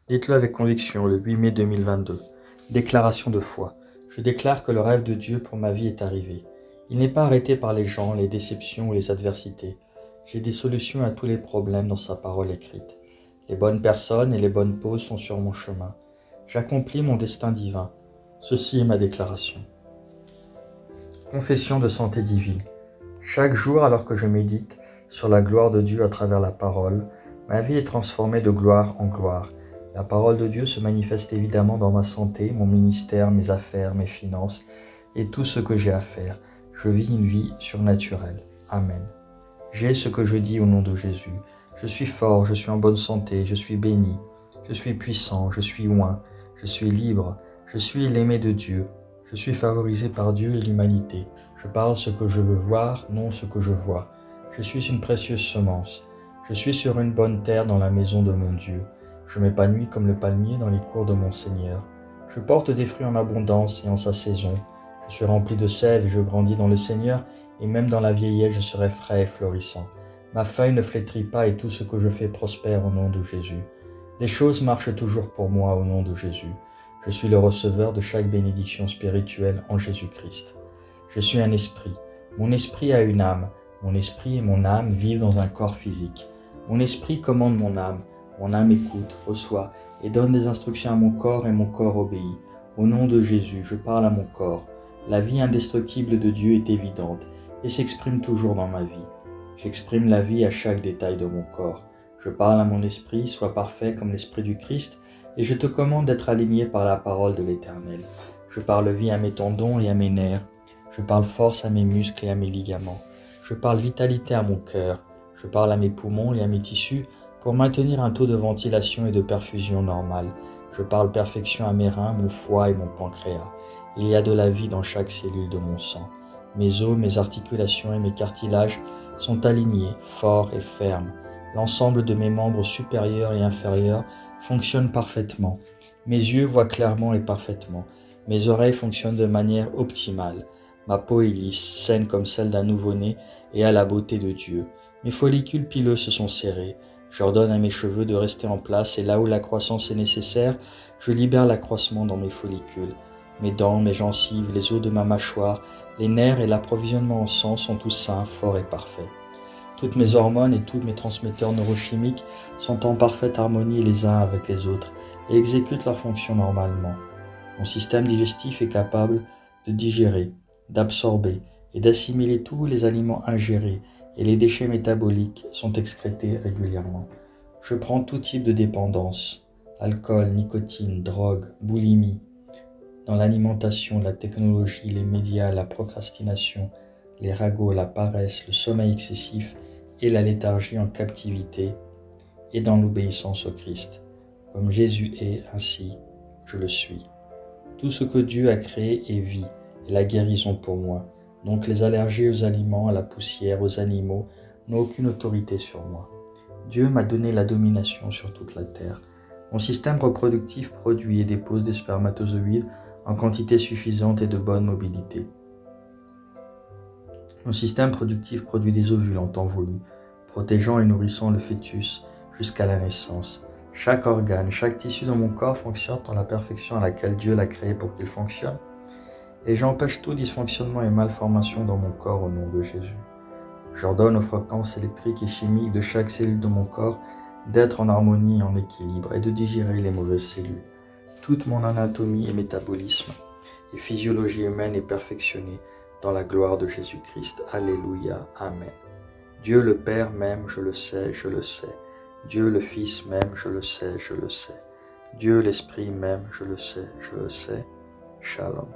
Dites-le avec conviction, le 8 mai 2022. Déclaration de foi. Je déclare que le rêve de Dieu pour ma vie est arrivé. Il n'est pas arrêté par les gens, les déceptions ou les adversités. J'ai des solutions à tous les problèmes dans sa parole écrite. Les bonnes personnes et les bonnes pauses sont sur mon chemin. J'accomplis mon destin divin. Ceci est ma déclaration. Confession de santé divine. Chaque jour, alors que je médite sur la gloire de Dieu à travers la parole, ma vie est transformée de gloire en gloire. La parole de Dieu se manifeste évidemment dans ma santé, mon ministère, mes affaires, mes finances et tout ce que j'ai à faire. Je vis une vie surnaturelle. Amen. J'ai ce que je dis au nom de Jésus. Je suis fort, je suis en bonne santé, je suis béni, je suis puissant, je suis oint, je suis libre, je suis l'aimé de Dieu. Je suis favorisé par Dieu et l'humanité. Je parle ce que je veux voir, non ce que je vois. Je suis une précieuse semence. Je suis sur une bonne terre dans la maison de mon Dieu. Je m'épanouis comme le palmier dans les cours de mon Seigneur. Je porte des fruits en abondance et en sa saison. Je suis rempli de sève et je grandis dans le Seigneur, et même dans la vieillesse je serai frais et florissant. Ma feuille ne flétrit pas et tout ce que je fais prospère au nom de Jésus. Les choses marchent toujours pour moi au nom de Jésus. Je suis le receveur de chaque bénédiction spirituelle en Jésus-Christ. Je suis un esprit. Mon esprit a une âme. Mon esprit et mon âme vivent dans un corps physique. Mon esprit commande mon âme. Mon âme écoute, reçoit et donne des instructions à mon corps et mon corps obéit. Au nom de Jésus, je parle à mon corps. La vie indestructible de Dieu est évidente et s'exprime toujours dans ma vie. J'exprime la vie à chaque détail de mon corps. Je parle à mon esprit, sois parfait comme l'esprit du Christ, et je te commande d'être aligné par la parole de l'Éternel. Je parle vie à mes tendons et à mes nerfs. Je parle force à mes muscles et à mes ligaments. Je parle vitalité à mon cœur. Je parle à mes poumons et à mes tissus pour maintenir un taux de ventilation et de perfusion normal. Je parle perfection à mes reins, mon foie et mon pancréas. Il y a de la vie dans chaque cellule de mon sang. Mes os, mes articulations et mes cartilages sont alignés, forts et fermes. L'ensemble de mes membres supérieurs et inférieurs fonctionne parfaitement. Mes yeux voient clairement et parfaitement. Mes oreilles fonctionnent de manière optimale. Ma peau est lisse, saine comme celle d'un nouveau-né et a la beauté de Dieu. Mes follicules pileux se sont serrés. J'ordonne à mes cheveux de rester en place et là où la croissance est nécessaire, je libère l'accroissement dans mes follicules. Mes dents, mes gencives, les os de ma mâchoire, les nerfs et l'approvisionnement en sang sont tous sains, forts et parfaits. Toutes mes hormones et tous mes transmetteurs neurochimiques sont en parfaite harmonie les uns avec les autres et exécutent leurs fonctions normalement. Mon système digestif est capable de digérer, d'absorber et d'assimiler tous les aliments ingérés et les déchets métaboliques sont excrétés régulièrement. Je prends tout type de dépendance, alcool, nicotine, drogue, boulimie, dans l'alimentation, la technologie, les médias, la procrastination, les ragots, la paresse, le sommeil excessif et la léthargie en captivité et dans l'obéissance au Christ. Comme Jésus est, ainsi je le suis. Tout ce que Dieu a créé est vie et la guérison pour moi. Donc les allergies aux aliments, à la poussière, aux animaux n'ont aucune autorité sur moi. Dieu m'a donné la domination sur toute la terre. Mon système reproductif produit et dépose des spermatozoïdes en quantité suffisante et de bonne mobilité. Mon système productif produit des ovules en temps voulu, protégeant et nourrissant le fœtus jusqu'à la naissance. Chaque organe, chaque tissu dans mon corps fonctionne dans la perfection à laquelle Dieu l'a créé pour qu'il fonctionne, et j'empêche tout dysfonctionnement et malformation dans mon corps au nom de Jésus. J'ordonne aux fréquences électriques et chimiques de chaque cellule de mon corps d'être en harmonie et en équilibre et de digérer les mauvaises cellules. Toute mon anatomie et métabolisme et physiologie humaine est perfectionnée dans la gloire de Jésus-Christ. Alléluia. Amen. Dieu le Père m'aime, je le sais, je le sais. Dieu le Fils m'aime, je le sais, je le sais. Dieu l'Esprit m'aime, je le sais, je le sais. Shalom.